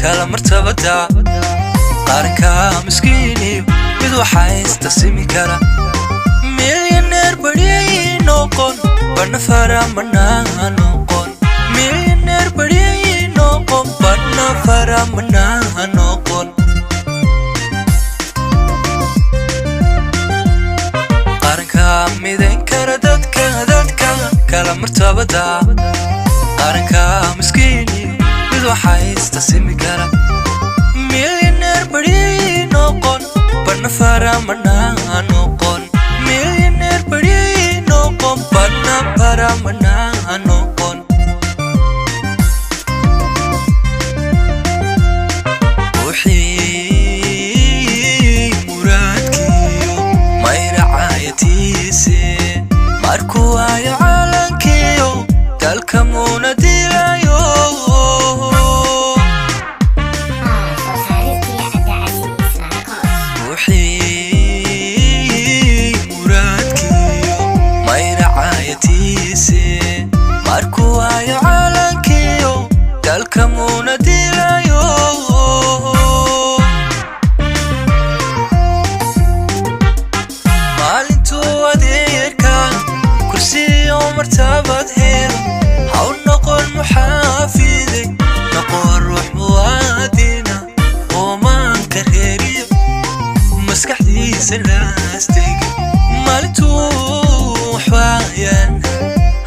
kala martabada qaranka miskiini mid waxa istasimi kara millionaire bari noqon bana faramana noqon millionaire bari noqon bana faramana noqon qaranka midan kara dadka kala martabada qaranka miskiini mid waxa istasimi kara millionaire bari noqon bana faramana noqon millionaire bari noqon bana faramana noqon wixii muradkiyo mayracaytiise markuu ay calankiyo dalka munadilayo markuu ay calankiyo dalka munadilayo maalintuu adeerka kursiyo martabad helo haw noqon muxaafide noqon ruux muwaadina oo maanka reeriyo maskaxdiisa laastega maalintuu waxwaayaan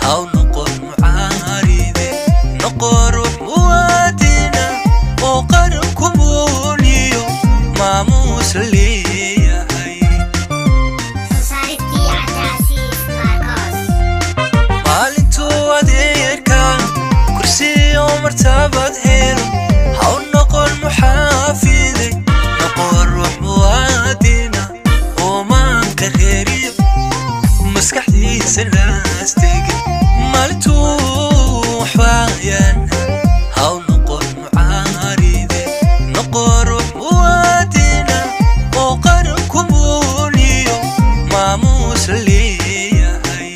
haw noqon mucaaride noqon ruux muwaadina oo qaranku muuniyo maamuus leeyahay maalintuu adeerka kursiyo martabad helo haw noqon muxaafide noqon ruux muwaadina oo maanka reeriyo maskaxdiisa laastega maalintuu waxwaayaan haw noqon mucaaride noqon ruux muwaadina oo qaranku muuniyo maamuus leeyahay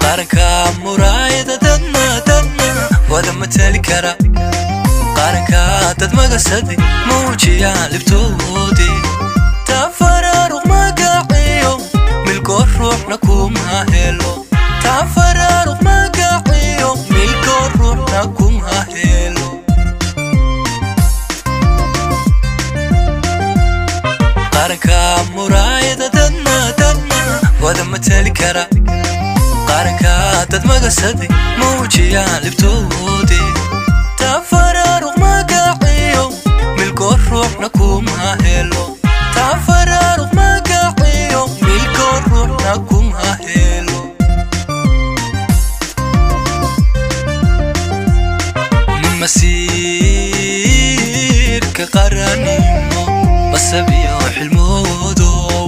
qaranka muraayada dadna wada matali kara qaranka dad magasadi muujiyaan libtoodi tafaraaruq magaciyo milko ruuxna kuma helo tafaraaruq magaciyo milko ruuxna kuma helo qaranka muraayada dadna wada matali kara qaranka dad magasadi muujiyaan libtoodi tafaraaruq magaciyo milko ruuxna kuma helo tafaraaruq magaciyo milko ruuxna kuma helo min masiirka qaranimo masabiyo xilmoodow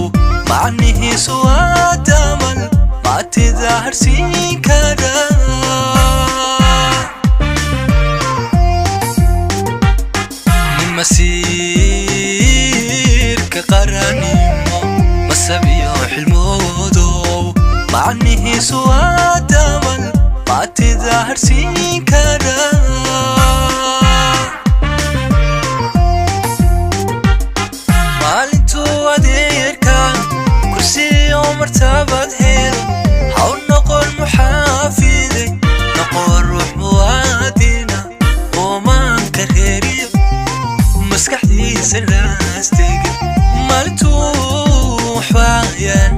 macnihiisu waa damal تظهر سيكرا من مسير كقراني مسابيو حلمودو معنيه سوى دمل ما تظهر سيكرا مالنتو وديركا كرسي ومرتبط هيرو haw noqon muxaafide noqon ruux muwaadina oo maanka reeriyo maskaxdiisa laastega maalintuu waxwaayaan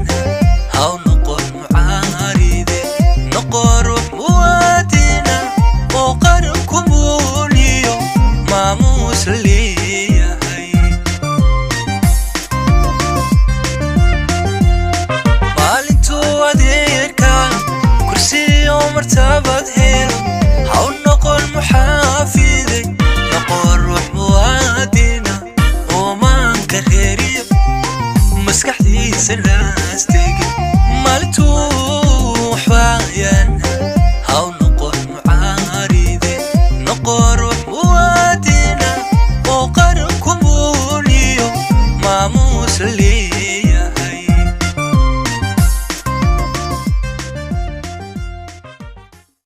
haw noqon mucaaride noqon ruux muwaadina oo qaranku muuniyo maamuus leeyahay maalintuu adeerka kursiyo martabad helo haw noqon muxaafide noqon ruux muwaadina oo maanka reeriyo maskaxdiisa laastega maalintuu waxwaayaan